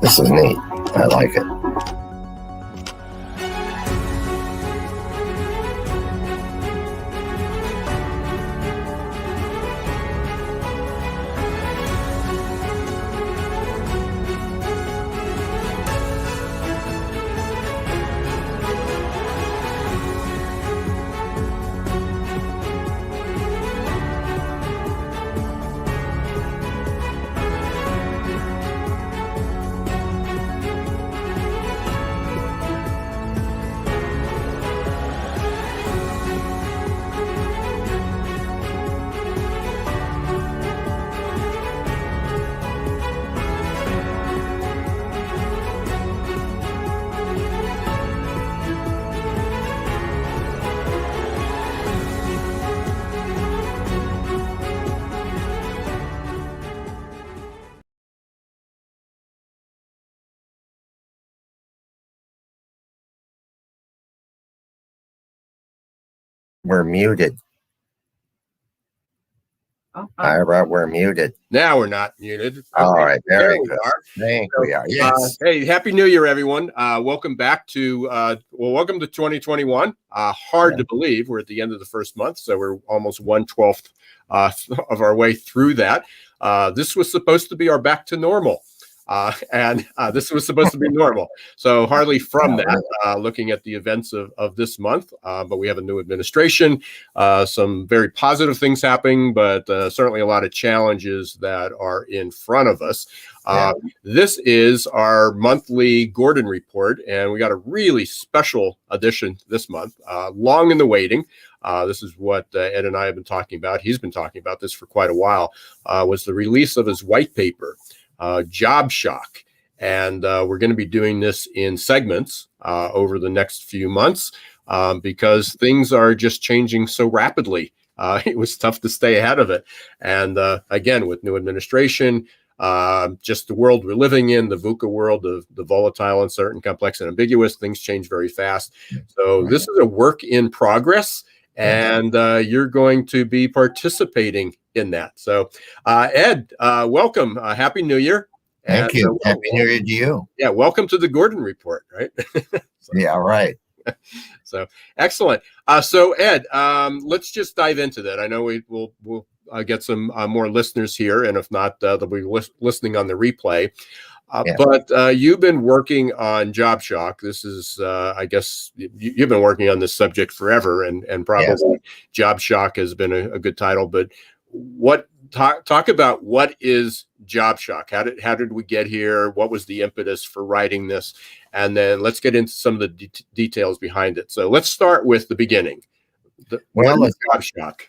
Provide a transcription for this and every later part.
This is neat. I like it. We're muted. Ira, we're muted. Now we're not muted. Okay. All right, very good. Thank we are. Yes. Hey, Happy New Year, everyone. Welcome back to, welcome to 2021. Hard to believe we're at the end of the first month, so we're almost 1/12 of our way through that. This was supposed to be our back to normal. And this was supposed to be normal. So hardly from that, looking at the events of this month. But we have a new administration, some very positive things happening, but certainly a lot of challenges that are in front of us. This is our monthly Gordon Report, and we got a really special edition this month, long in the waiting. This is what Ed and I have been talking about. He's been talking about this for quite a while, was the release of his white paper, Job Shock. And we're going to be doing this in segments over the next few months because things are just changing so rapidly. It was tough to stay ahead of it. And again, with new administration, just the world we're living in, the VUCA world, the volatile, uncertain, complex, and ambiguous, things change very fast. So this is a work in progress, and you're going to be participating in that. So Ed, welcome. Happy New Year. Thank you. Happy New Year to you. Yeah, welcome to the Gordon Report, right? Yeah, right. So excellent. So Ed, let's just dive into that. I know we'll get some more listeners here, and if not, they'll be listening on the replay. But you've been working on Job Shock. This is, I guess, you've been working on this subject forever, and probably Job Shock has been a good title. But talk about what is Job Shock? How did we get here? What was the impetus for writing this? And then let's get into some of the details behind it. So let's start with the beginning. What is Job Shock?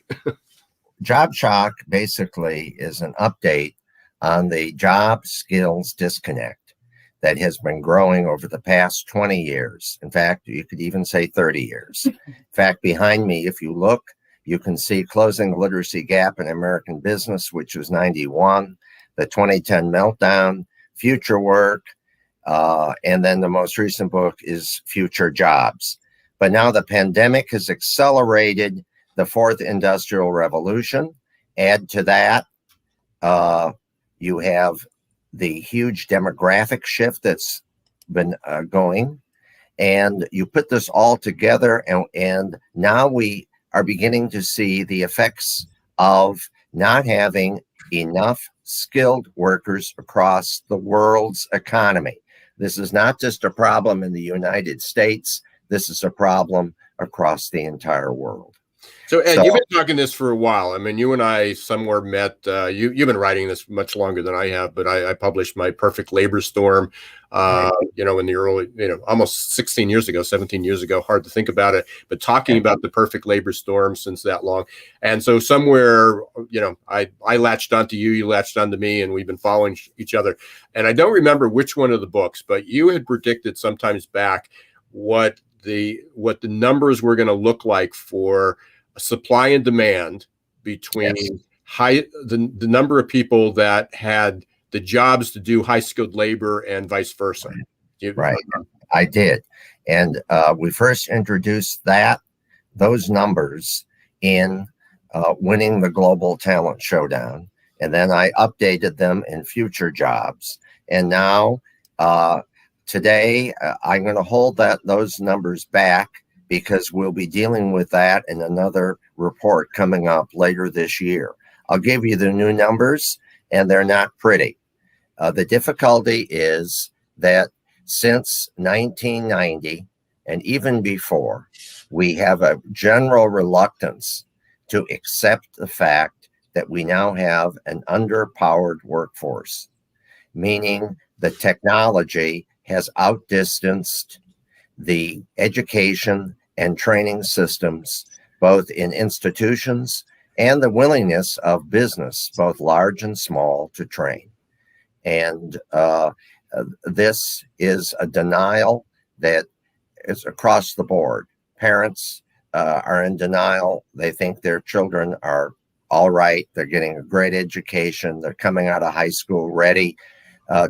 Job Shock basically is an update on the job skills disconnect that has been growing over the past 20 years. In fact, you could even say 30 years. In fact, behind me, if you look, you can see Closing the Literacy Gap in American Business, which was 91, the 2010 Meltdown, Future Work, and then the most recent book is Future Jobs. But now the pandemic has accelerated the fourth industrial revolution. Add to that, you have the huge demographic shift that's been going, and you put this all together, and now we are beginning to see the effects of not having enough skilled workers across the world's economy. This is not just a problem in the United States. This is a problem across the entire world. So Ed, you've been talking this for a while. I mean, you and I somewhere met. You've been writing this much longer than I have, but I published my Perfect Labor Storm, in the early, almost 16 years ago, 17 years ago. Hard to think about it, but talking about the Perfect Labor Storm since that long. And so somewhere, I latched onto you, you latched onto me, and we've been following each other. And I don't remember which one of the books, but you had predicted sometimes back what the numbers were going to look like for supply and demand between the number of people that had the jobs to do high skilled labor and vice versa. Right. I did. And we first introduced those numbers in Winning the Global Talent Showdown. And then I updated them in Future Jobs. And now Uh, Today, I'm going to hold those numbers back because we'll be dealing with that in another report coming up later this year. I'll give you the new numbers, and they're not pretty. The difficulty is that since 1990 and even before, we have a general reluctance to accept the fact that we now have an underpowered workforce, meaning the technology has outdistanced the education and training systems, both in institutions and the willingness of business, both large and small, to train. And this is a denial that is across the board. Parents are in denial. They think their children are all right. They're getting a great education. They're coming out of high school ready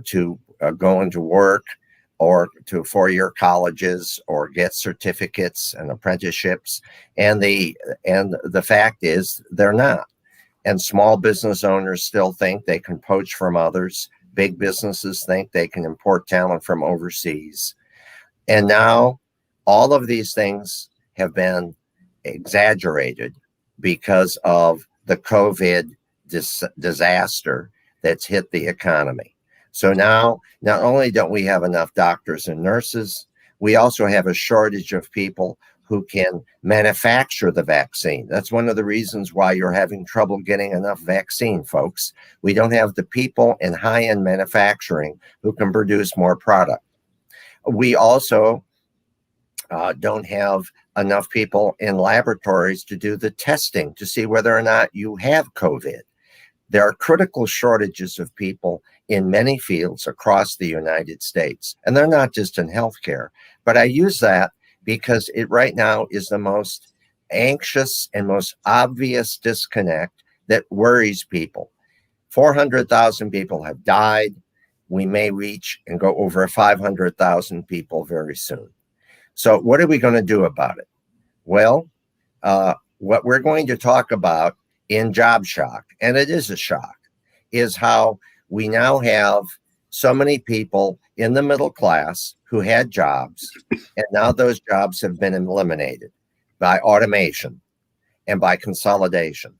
to go into work or to four-year colleges or get certificates and apprenticeships. And the fact is they're not. And small business owners still think they can poach from others. Big businesses think they can import talent from overseas. And now all of these things have been exaggerated because of the COVID disaster that's hit the economy. So now, not only don't we have enough doctors and nurses, we also have a shortage of people who can manufacture the vaccine. That's one of the reasons why you're having trouble getting enough vaccine, folks. We don't have the people in high-end manufacturing who can produce more product. We also don't have enough people in laboratories to do the testing to see whether or not you have COVID. There are critical shortages of people in many fields across the United States, and they're not just in healthcare. But I use that because it right now is the most anxious and most obvious disconnect that worries people. 400,000 people have died. We may reach and go over 500,000 people very soon. So what are we going to do about it? Well, what we're going to talk about in Job Shock, and it is a shock, is how we now have so many people in the middle class who had jobs, and now those jobs have been eliminated by automation and by consolidation.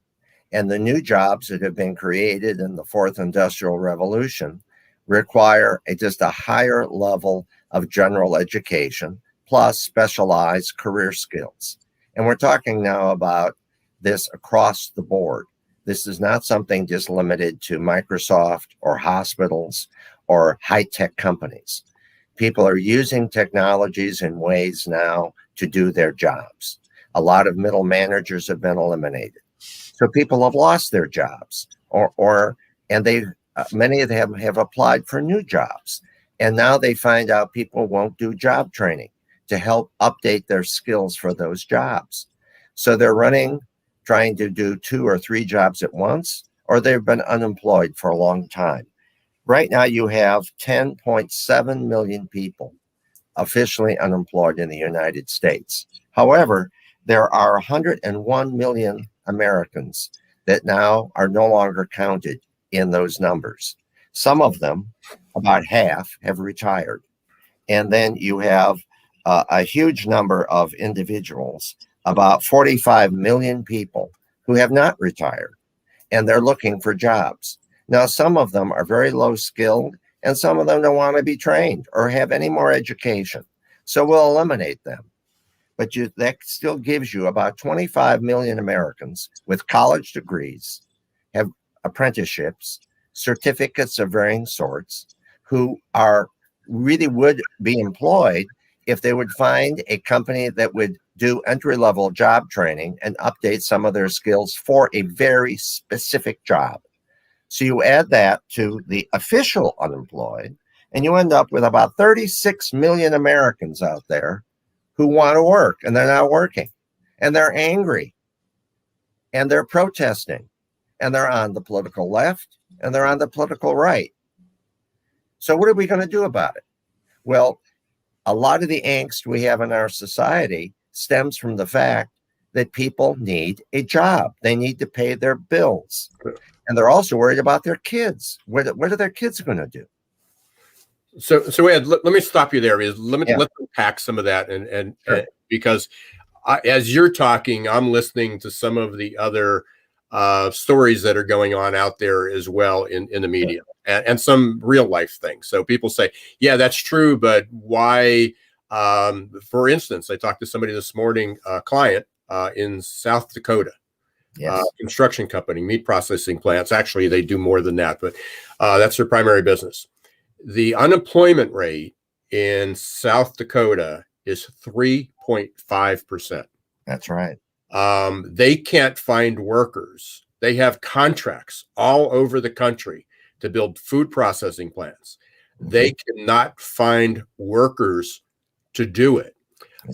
And the new jobs that have been created in the fourth industrial revolution require just a higher level of general education plus specialized career skills. And we're talking now about this across the board. This is not something just limited to Microsoft or hospitals or high-tech companies. People are using technologies in ways now to do their jobs. A lot of middle managers have been eliminated. So people have lost their jobs, and many of them have applied for new jobs. And now they find out people won't do job training to help update their skills for those jobs. So they're trying to do 2 or 3 jobs at once, or they've been unemployed for a long time. Right now, you have 10.7 million people officially unemployed in the United States. However, there are 101 million Americans that now are no longer counted in those numbers. Some of them, about half, have retired. And then you have a huge number of individuals, about 45 million people who have not retired, and they're looking for jobs. Now, some of them are very low skilled, and some of them don't want to be trained or have any more education. So we'll eliminate them. But that still gives you about 25 million Americans with college degrees, have apprenticeships, certificates of varying sorts, who really would be employed if they would find a company that would do entry-level job training and update some of their skills for a very specific job. So you add that to the official unemployed, and you end up with about 36 million Americans out there who want to work, and they're not working, and they're angry, and they're protesting, and they're on the political left, and they're on the political right. So what are we going to do about it? Well, a lot of the angst we have in our society stems from the fact that people need a job. They need to pay their bills. And they're also worried about their kids. What are their kids going to do? So Ed, let me stop you there. Yeah. Let's unpack some of that, and because as you're talking, I'm listening to some of the other stories that are going on out there as well in the media, and some real life things. So people say, yeah, that's true, but why? For instance, I talked to somebody this morning, a client in South Dakota, Yes. construction company, meat processing plants. Actually, they do more than that, but that's their primary business. The unemployment rate in South Dakota is 3.5%. That's right. They can't find workers. They have contracts all over the country to build food processing plants. They cannot find workers to do it.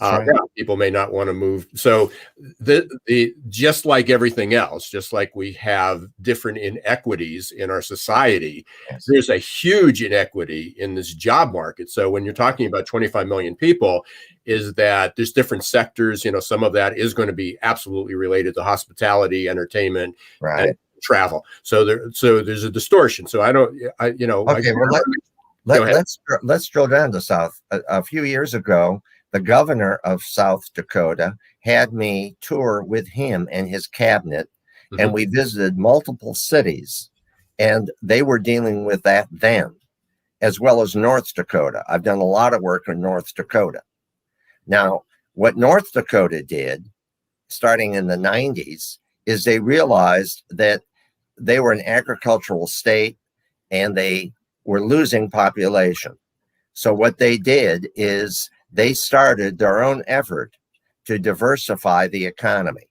Right. Yeah, people may not want to move. So the just like everything else, just like we have different inequities in our society, Yes. there's a huge inequity in this job market. So when you're talking about 25 million people, is that there's different sectors, some of that is going to be absolutely related to hospitality, entertainment, Right. and travel. So there's a distortion. So Okay. Let's drill down to South. A few years ago, the governor of South Dakota had me tour with him and his cabinet, and we visited multiple cities, and they were dealing with that then, as well as North Dakota. I've done a lot of work in North Dakota. Now, what North Dakota did, starting in the 90s, is they realized that they were an agricultural state and they were losing population. So what they did is they started their own effort to diversify the economy.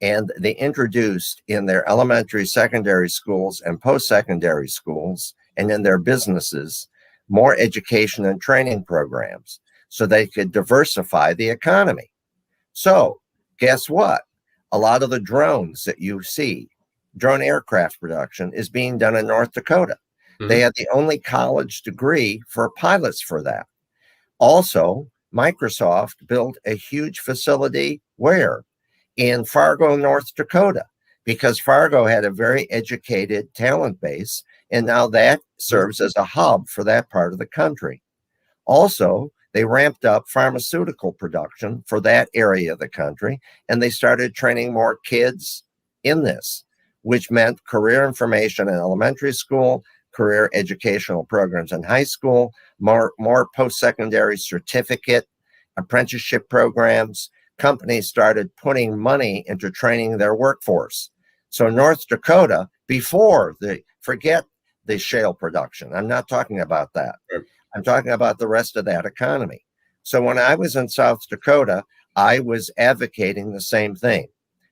And they introduced in their elementary, secondary schools and post-secondary schools and in their businesses more education and training programs so they could diversify the economy. So guess what? A lot of the drones that you see, drone aircraft production, is being done in North Dakota. They had the only college degree for pilots for that. Also, Microsoft built a huge facility where? In Fargo, North Dakota, because Fargo had a very educated talent base, and now that serves as a hub for that part of the country. Also, they ramped up pharmaceutical production for that area of the country, and they started training more kids in this, which meant career information in elementary school, career educational programs in high school, more post-secondary certificate, apprenticeship programs. Companies started putting money into training their workforce. So North Dakota, forget the shale production. I'm not talking about that. I'm talking about the rest of that economy. So when I was in South Dakota, I was advocating the same thing.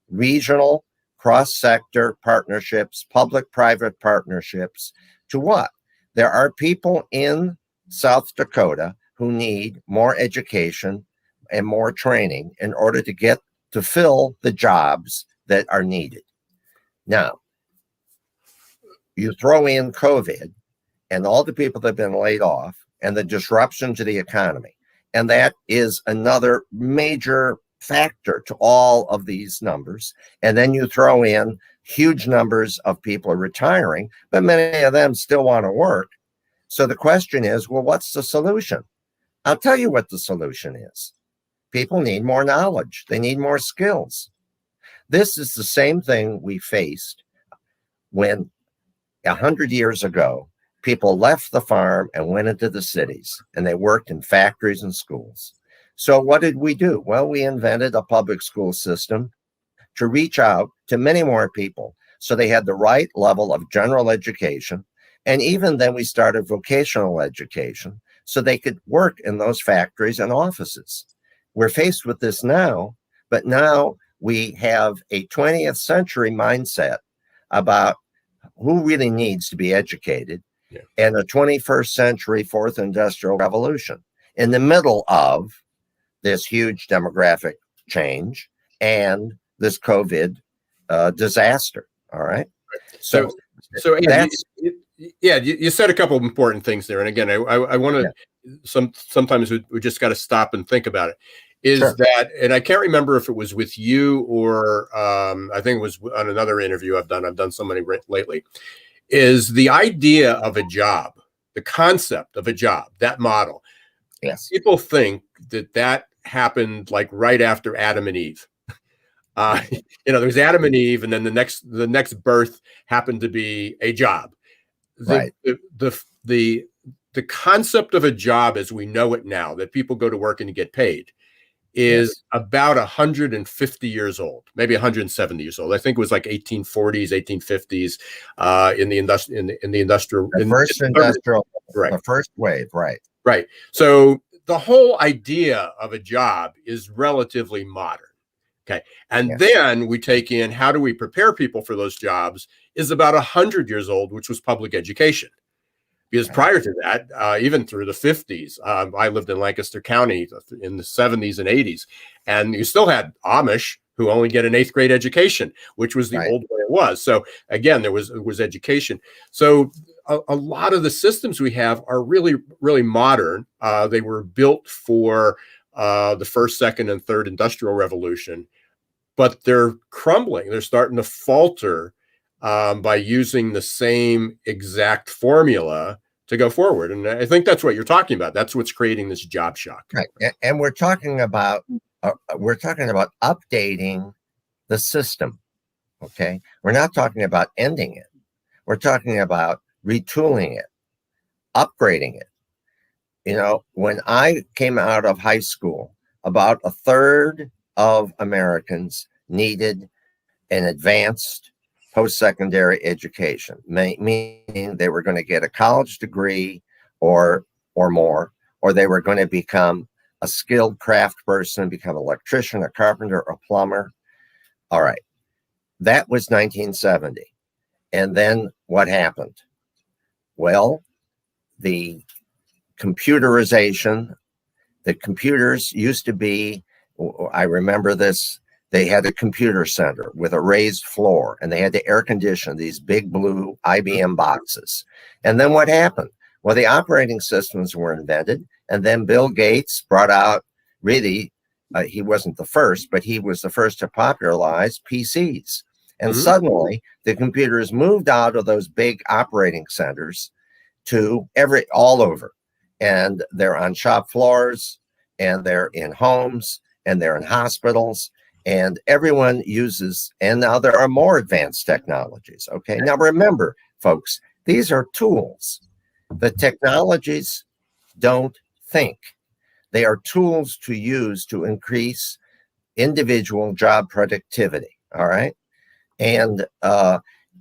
Regional, cross-sector partnerships, public-private partnerships. To what? There are people in South Dakota who need more education and more training in order to fill the jobs that are needed. Now, you throw in COVID and all the people that have been laid off and the disruption to the economy, and that is another major factor to all of these numbers. And then you throw in huge numbers of people are retiring, but many of them still want to work. So the question is, well, what's the solution? I'll tell you what the solution is. People need more knowledge. They need more skills. This is the same thing we faced when 100 years ago, people left the farm and went into the cities, and they worked in factories and schools. So what did we do? Well, we invented a public school system to reach out to many more people so they had the right level of general education. And even then we started vocational education so they could work in those factories and offices. We're faced with this now, but now we have a 20th century mindset about who really needs to be educated, and a 21st century fourth industrial revolution in the middle of this huge demographic change and this COVID disaster. All right. So that's, you said a couple of important things there. And again, I want to, sometimes we just got to stop and think about it. That, and I can't remember if it was with you or I think it was on another interview I've done so many lately, is the idea of a job the concept of a job, that model. Yes. People think that happened like right after Adam and Eve. There's Adam and Eve, and then the next birth happened to be a job. Right. The concept of a job as we know it now, that people go to work and get paid, is about 150 years old, maybe 170 years old. I think it was like 1840s, 1850s, in the industrial, right, the first wave, right, right. So the whole idea of a job is relatively modern. Okay, and then we take in how do we prepare people for those jobs is about 100 years old, which was public education. Because prior to that, even through the 50s, I lived in Lancaster County in the 70s and 80s, and you still had Amish who only get an 8th grade education, which was the old way it was. So again, it was education. So a lot of the systems we have are really, really modern. They were built for the first, second, and third industrial revolution, but they're crumbling. They're starting to falter by using the same exact formula to go forward. And I think that's what you're talking about. That's what's creating this job shock. Right. And we're talking about updating the system. Okay. We're not talking about ending it. We're talking about retooling it, upgrading it. When I came out of high school, about a third of Americans needed an advanced post-secondary education, meaning they were going to get a college degree or more, or they were going to become a skilled craft person, become an electrician, a carpenter, a plumber. All right. That was 1970. And then what happened? Well, the computerization, the computers used to be, I remember this, they had a computer center with a raised floor, and they had to air condition these big blue IBM boxes. And then what happened? Well, the operating systems were invented, and then Bill Gates brought out, really, he wasn't the first, but he was the first to popularize PCs. And suddenly the computers moved out of those big operating centers to all over. And they're on shop floors, and they're in homes, and they're in hospitals. And everyone uses, and now there are more advanced technologies. Okay. Now remember, folks, these are tools. The technologies don't think. They are tools to use to increase individual job productivity. All right. And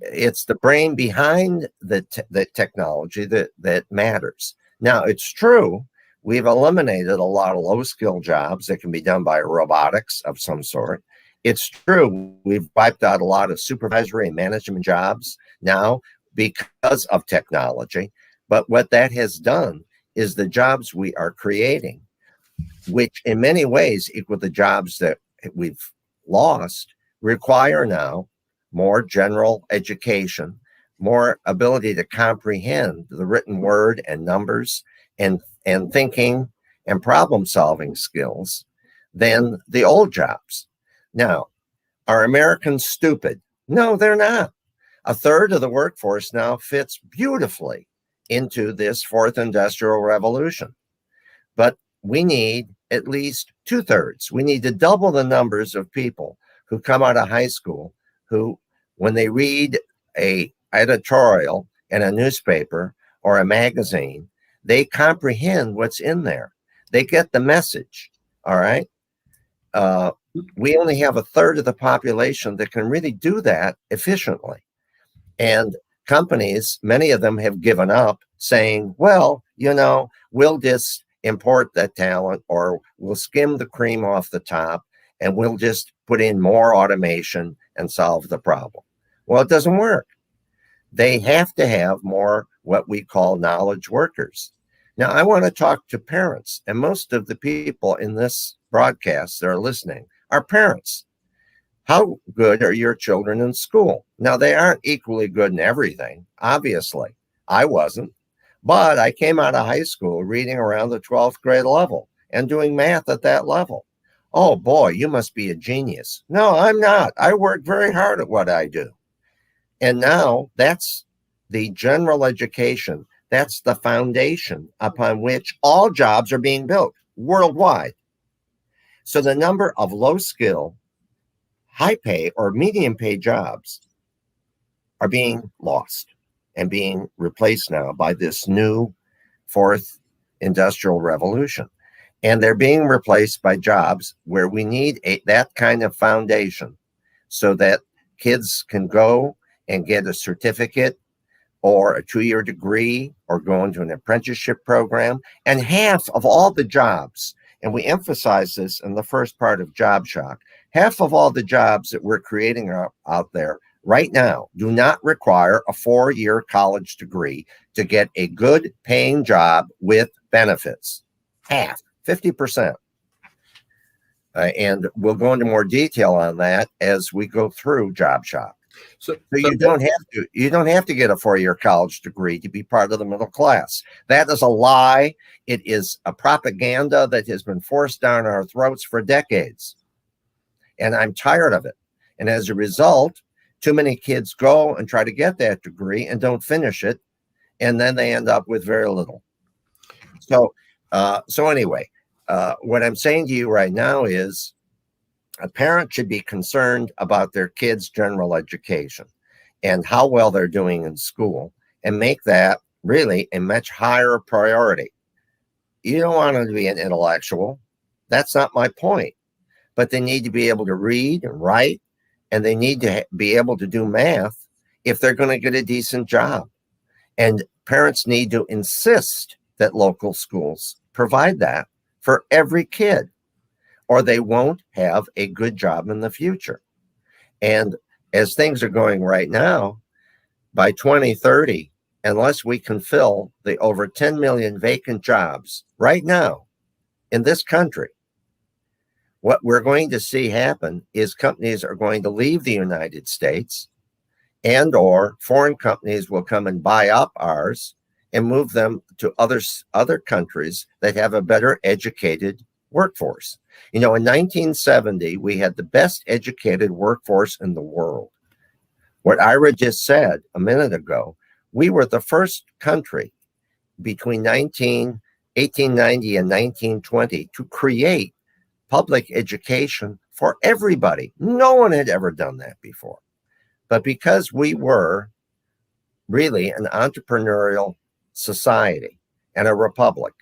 it's the brain behind the technology that matters. Now, it's true. We've eliminated a lot of low-skill jobs that can be done by robotics of some sort. It's true. We've wiped out a lot of supervisory and management jobs now because of technology. But what that has done is the jobs we are creating, which in many ways equal the jobs that we've lost, require now more general education, more ability to comprehend the written word and numbers and thinking and problem solving skills than the old jobs. Now, are Americans stupid? No, they're not. A third of the workforce now fits beautifully into this fourth industrial revolution. But we need at least 2/3. We need to double the numbers of people who come out of high school who, when they read a editorial in a newspaper or a magazine, they comprehend what's in there. They get the message. All right. We only have a third of the population that can really do that efficiently. And companies, many of them have given up saying, well, we'll just import that talent, or we'll skim the cream off the top, and we'll just put in more automation and solve the problem. Well, it doesn't work. They have to have more what we call knowledge workers. Now, I want to talk to parents, and most of the people in this broadcast that are listening are parents. How good are your children in school? Now, they aren't equally good in everything, obviously. I wasn't, but I came out of high school reading around the 12th grade level and doing math at that level. Oh boy, you must be a genius. No, I'm not. I work very hard at what I do. And now that's the general education That's the foundation upon which all jobs are being built worldwide. So the number of low skill, high pay, or medium pay jobs are being lost and being replaced now by this new fourth industrial revolution. And they're being replaced by jobs where we need that kind of foundation so that kids can go and get a certificate or a 2-year degree or go into an apprenticeship program. And half of all the jobs, and we emphasize this in the first part of Job Shock, half of all the jobs that we're creating out there right now do not require a 4-year college degree to get a good paying job with benefits. Half, 50%. And we'll go into more detail on that as we go through Job Shock. So you don't have to get a 4-year college degree to be part of the middle class. That is a lie. It is a propaganda that has been forced down our throats for decades. And I'm tired of it. And as a result, too many kids go and try to get that degree and don't finish it. And then they end up with very little. So anyway, what I'm saying to you right now is a parent should be concerned about their kids' general education and how well they're doing in school and make that really a much higher priority. You don't want them to be an intellectual. That's not my point. But they need to be able to read and write, and they need to be able to do math if they're going to get a decent job. And parents need to insist that local schools provide that for every kid, or they won't have a good job in the future. And as things are going right now, by 2030, unless we can fill the over 10 million vacant jobs right now in this country, what we're going to see happen is companies are going to leave the United States, and or foreign companies will come and buy up ours and move them to other countries that have a better educated workforce. You know, in 1970, we had the best educated workforce in the world. What Ira just said a minute ago, we were the first country between 1890 and 1920 to create public education for everybody. No one had ever done that before. But because we were really an entrepreneurial society and a republic,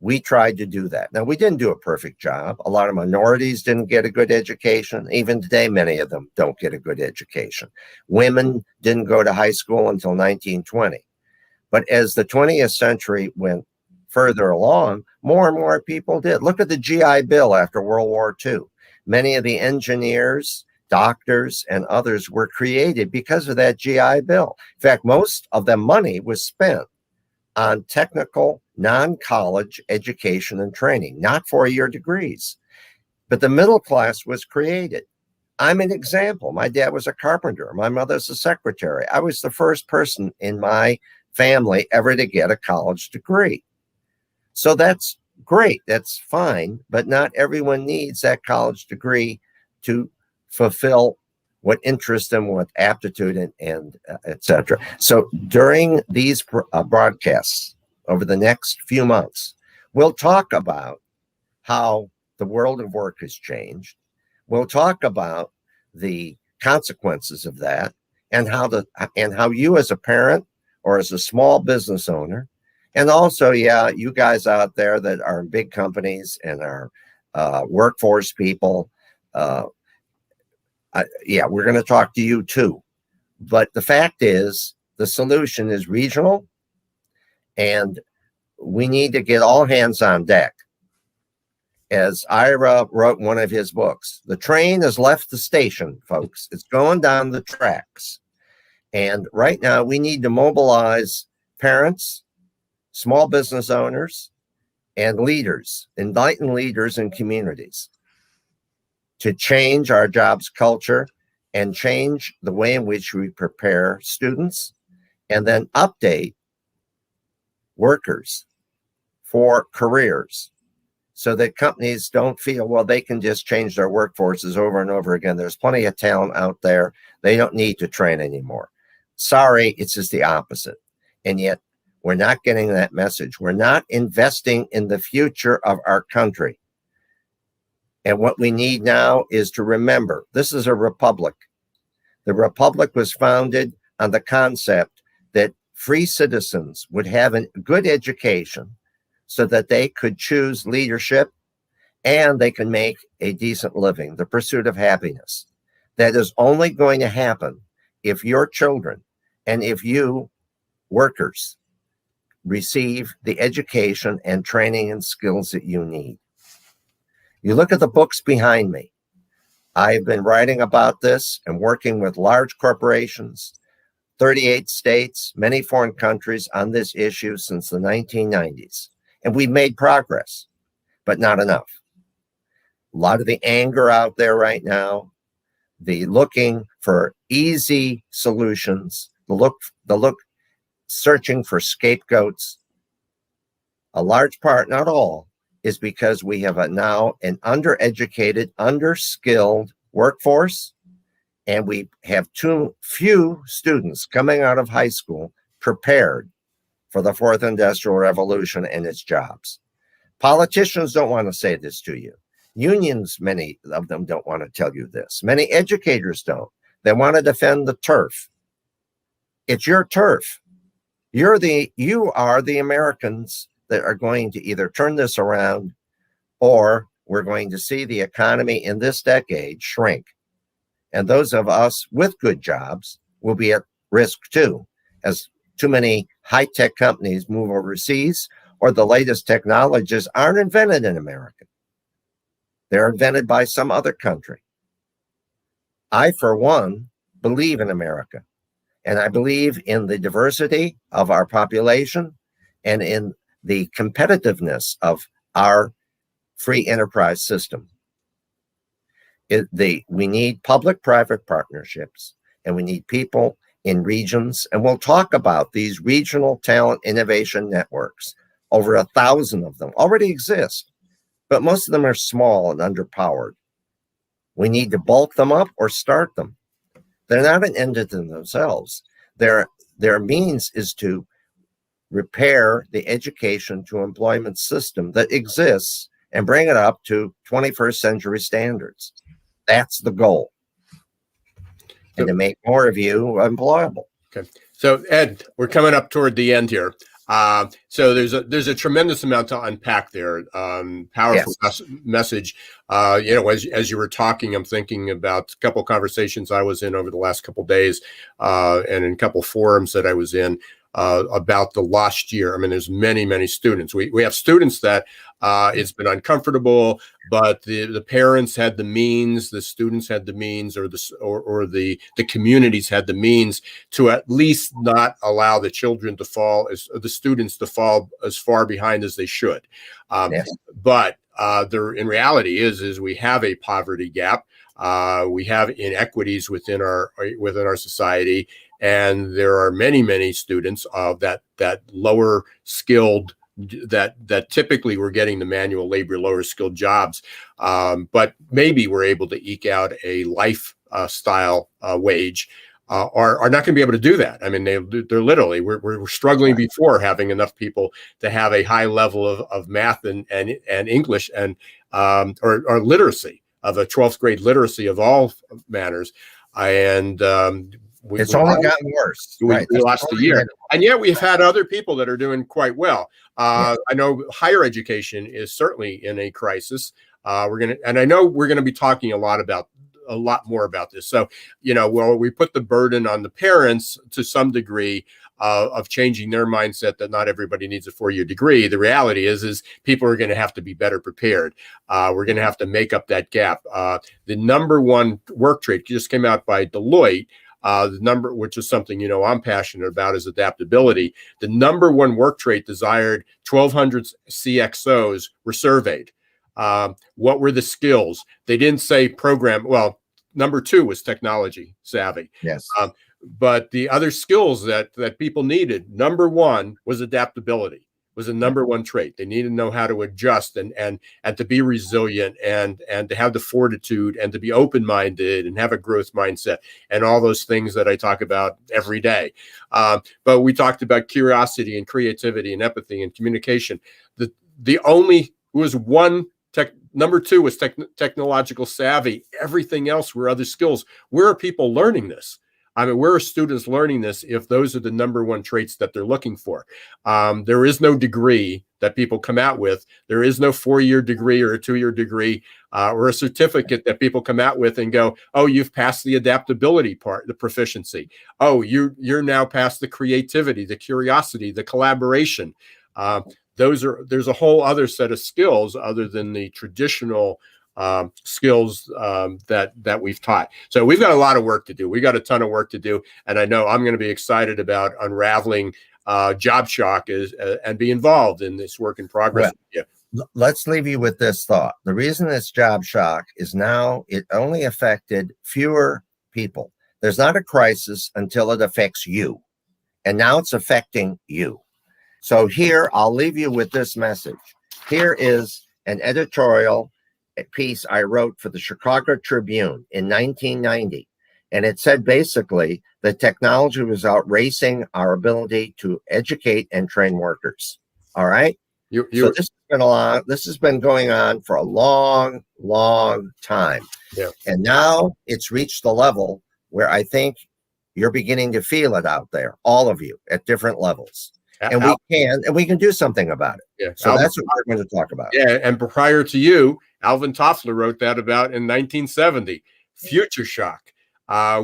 we tried to do that. Now, we didn't do a perfect job. A lot of minorities didn't get a good education. Even today, many of them don't get a good education. Women didn't go to high school until 1920. But as the 20th century went further along, more and more people did. Look at the GI Bill after World War II. Many of the engineers, doctors, and others were created because of that GI Bill. In fact, most of the money was spent on technical, non-college education and training, not 4-year degrees. But the middle class was created. I'm an example. My dad was a carpenter. My mother's a secretary. I was the first person in my family ever to get a college degree. So that's great. That's fine. But not everyone needs that college degree to fulfill what interest them, what aptitude, and et cetera. So during these broadcasts over the next few months, we'll talk about how the world of work has changed. We'll talk about the consequences of that and how you as a parent or as a small business owner, and also, you guys out there that are in big companies and are workforce people, we're going to talk to you too. But the fact is, the solution is regional, and we need to get all hands on deck. As Ira wrote in one of his books, the train has left the station, folks. It's going down the tracks. And right now, we need to mobilize parents, small business owners, and leaders, enlightened leaders in communities, to change our jobs culture and change the way in which we prepare students, and then update workers for careers so that companies don't feel, well, they can just change their workforces over and over again. There's plenty of talent out there. They don't need to train anymore. Sorry, it's just the opposite. And yet, We're not getting that message. We're not investing in the future of our country. And what we need now is to remember, this is a republic. The republic was founded on the concept that free citizens would have a good education so that they could choose leadership and they can make a decent living, the pursuit of happiness. That is only going to happen if your children and if you workers receive the education and training and skills that you need. You look at the books behind me. I've been writing about this and working with large corporations, 38 states, many foreign countries on this issue since the 1990s. And we've made progress, but not enough. A lot of the anger out there right now, the looking for easy solutions, searching for scapegoats, a large part, not all, is because we have now an undereducated, underskilled workforce, and we have too few students coming out of high school prepared for the fourth industrial revolution and its jobs. Politicians don't want to say this to you. Unions, many of them don't want to tell you this. Many educators don't. They want to defend the turf. It's your turf. You are the Americans that are going to either turn this around, or we're going to see the economy in this decade shrink. And those of us with good jobs will be at risk too, as too many high-tech companies move overseas, or the latest technologies aren't invented in America. They're invented by some other country. I, for one, believe in America, and I believe in the diversity of our population and in the competitiveness of our free enterprise system. We need public-private partnerships, and we need people in regions, and we'll talk about these regional talent innovation networks. Over 1,000 of them already exist, but most of them are small and underpowered. We need to bulk them up or start them. They're not an end in themselves. Their means is to repair the education to employment system that exists and bring it up to 21st century standards. That's the goal. And to make more of you employable. Okay. So Ed, we're coming up toward the end here. So there's a tremendous amount to unpack there. Powerful message. As you were talking, I'm thinking about a couple of conversations I was in over the last couple of days, and in a couple of forums that I was in about the lost year. I mean, there's many students. We have students that it's been uncomfortable, but the parents had the means, the students had the means, or the communities had the means to at least not allow the children to fall, the students to fall as far behind as they should. But there, in reality, is we have a poverty gap. We have inequities within our society, and there are many students of that lower skilled that typically we're getting the manual labor, lower skilled jobs, but maybe we're able to eke out a lifestyle wage. Are not going to be able to do that. I mean, they're literally, we're struggling before having enough people to have a high level of math and English and or literacy, of a 12th grade literacy of all manners. And it's only gotten worse. We lost a year, and yet we've had other people that are doing quite well. I know higher education is certainly in a crisis. And I know we're gonna be talking a lot more about this. So, we put the burden on the parents to some degree of changing their mindset that not everybody needs a 4-year degree. The reality is people are going to have to be better prepared. We're going to have to make up that gap. The number one work trait just came out by Deloitte. The number, which is something I'm passionate about, is adaptability. The number one work trait desired, 1,200 CXOs were surveyed. What were the skills? They didn't say program. Well, number 2 was technology savvy. Yes. But the other skills that people needed, number 1 was adaptability. was the number one trait. They need to know how to adjust and to be resilient and to have the fortitude and to be open-minded and have a growth mindset and all those things that I talk about every day. But we talked about curiosity and creativity and empathy and communication. The only was one number two was technological savvy. Everything else were other skills. Where are people learning this? I mean, where are students learning this if those are the number one traits that they're looking for? There is no degree that people come out with. There is no 4-year degree or a 2-year degree or a certificate that people come out with and go, oh, you've passed the adaptability part, the proficiency. Oh, you're now past the creativity, the curiosity, the collaboration. There's a whole other set of skills other than the traditional skills that we've taught. So we've got a lot of work to do. We got a ton of work to do. And I know I'm going to be excited about unraveling Job Shock and be involved in this work in progress. Let's leave you with this thought. The reason it's Job Shock is now it only affected fewer people. There's not a crisis until it affects you. And now it's affecting you. So here, I'll leave you with this message. Here is an editorial piece I wrote for the Chicago Tribune in 1990. And it said basically that technology was outracing our ability to educate and train workers. All right. So this has been going on for a long, long time. Yeah. And now it's reached the level where I think you're beginning to feel it out there, all of you at different levels. And we can do something about it. Yeah. So that's what we're going to talk about. Yeah. And prior to you, Alvin Toffler wrote that about in 1970, future shock.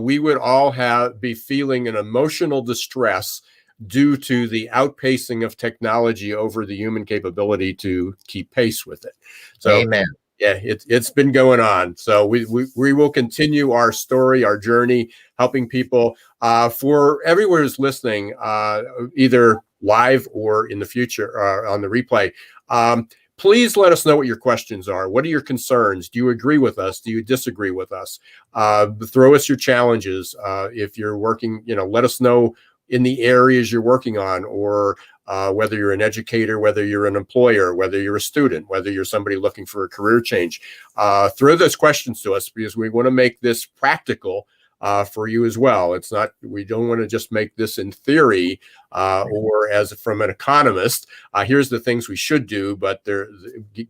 We would all be feeling an emotional distress due to the outpacing of technology over the human capability to keep pace with it. So, amen. Yeah, it's been going on. So we will continue our story, our journey, helping people. For everyone who's listening, either live or in the future on the replay, please let us know what your questions are. What are your concerns? Do you agree with us? Do you disagree with us? Throw us your challenges. If you're working, let us know in the areas you're working on, or whether you're an educator, whether you're an employer, whether you're a student, whether you're somebody looking for a career change. Throw those questions to us because we want to make this practical for you as well. We don't want to just make this in theory or as from an economist, here's the things we should do, but they're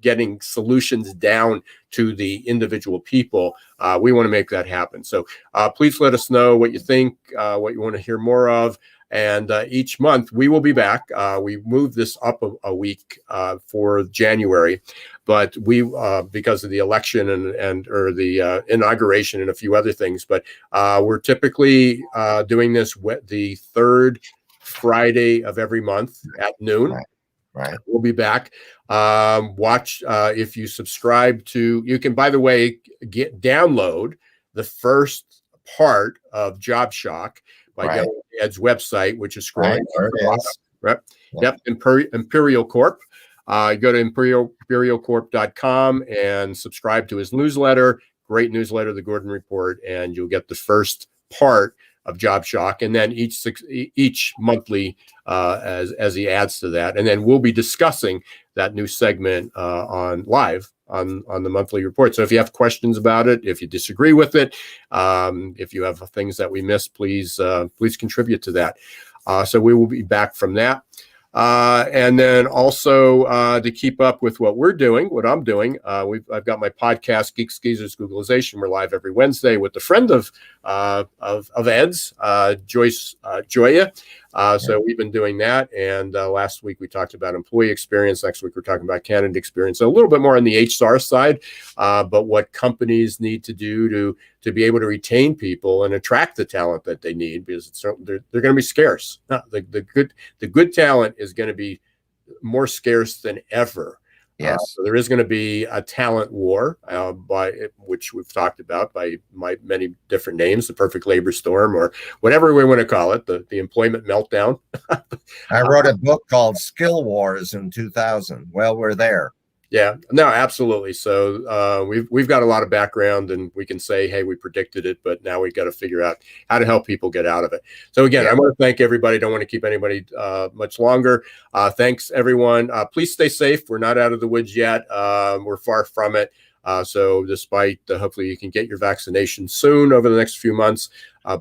getting solutions down to the individual people. We want to make that happen. So please let us know what you think, what you want to hear more of. And each month we will be back. We moved this up a week for January, but we because of the election and the inauguration and a few other things. But we're typically doing this the third Friday of every month at noon. Right. We'll be back. Watch if you subscribe to. You can, by the way, download the first part of Job Shock by going to Ed's website, which is scrolling. Right. Yep. Imperial Corp. Go to imperialcorp.com and subscribe to his newsletter. Great newsletter, the Gordon Report, and you'll get the first part of Job Shock, and then each monthly as he adds to that, and then we'll be discussing that new segment on the monthly report. So if you have questions about it, if you disagree with it, if you have things that we missed, please contribute to that. So we will be back from that. And then also to keep up with what I'm doing, I've got my podcast, Geek Skeezers Googlization. We're live every Wednesday with a friend of Ed's, Joyce Joya. So we've been doing that. And last week we talked about employee experience. Next week we're talking about candidate experience. So a little bit more on the HR side, but what companies need to do to be able to retain people and attract the talent that they need, because they're going to be scarce. The good talent is going to be more scarce than ever. Yes. So there is going to be a talent war, by which we've talked about by many different names, the perfect labor storm, or whatever we want to call it, the employment meltdown. I wrote a book called Skill Wars in 2000. Well, we're there. Yeah, no, absolutely. So we've got a lot of background, and we can say, hey, we predicted it, but now we've got to figure out how to help people get out of it. So again, I want to thank everybody. Don't want to keep anybody much longer. Thanks, everyone. Please stay safe. We're not out of the woods yet. We're far from it. So despite hopefully you can get your vaccination soon over the next few months,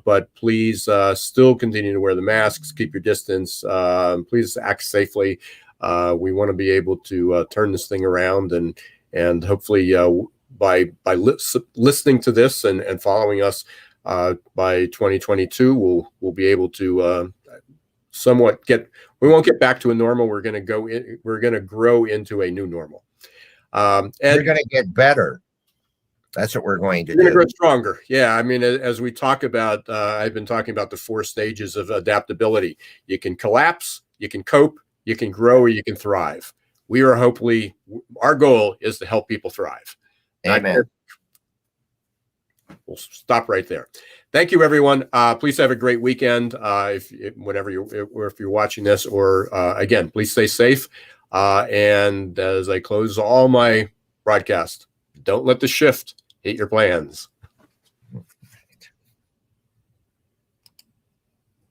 but please still continue to wear the masks, keep your distance, please act safely. We want to be able to turn this thing around, and hopefully by listening to this and following us by 2022, we'll be able to somewhat we won't get back to a normal. We're going to grow into a new normal. And we're going to get better. That's what we're going to do. We're going to grow stronger. Yeah. I mean, as we talk about, I've been talking about the 4 stages of adaptability. You can collapse, you can cope, you can grow, or you can thrive. Our goal is to help people thrive. Amen. We'll stop right there. Thank you, everyone. Please have a great weekend. If you're watching this, or again, please stay safe. And as I close all my broadcasts, don't let the shift hit your plans.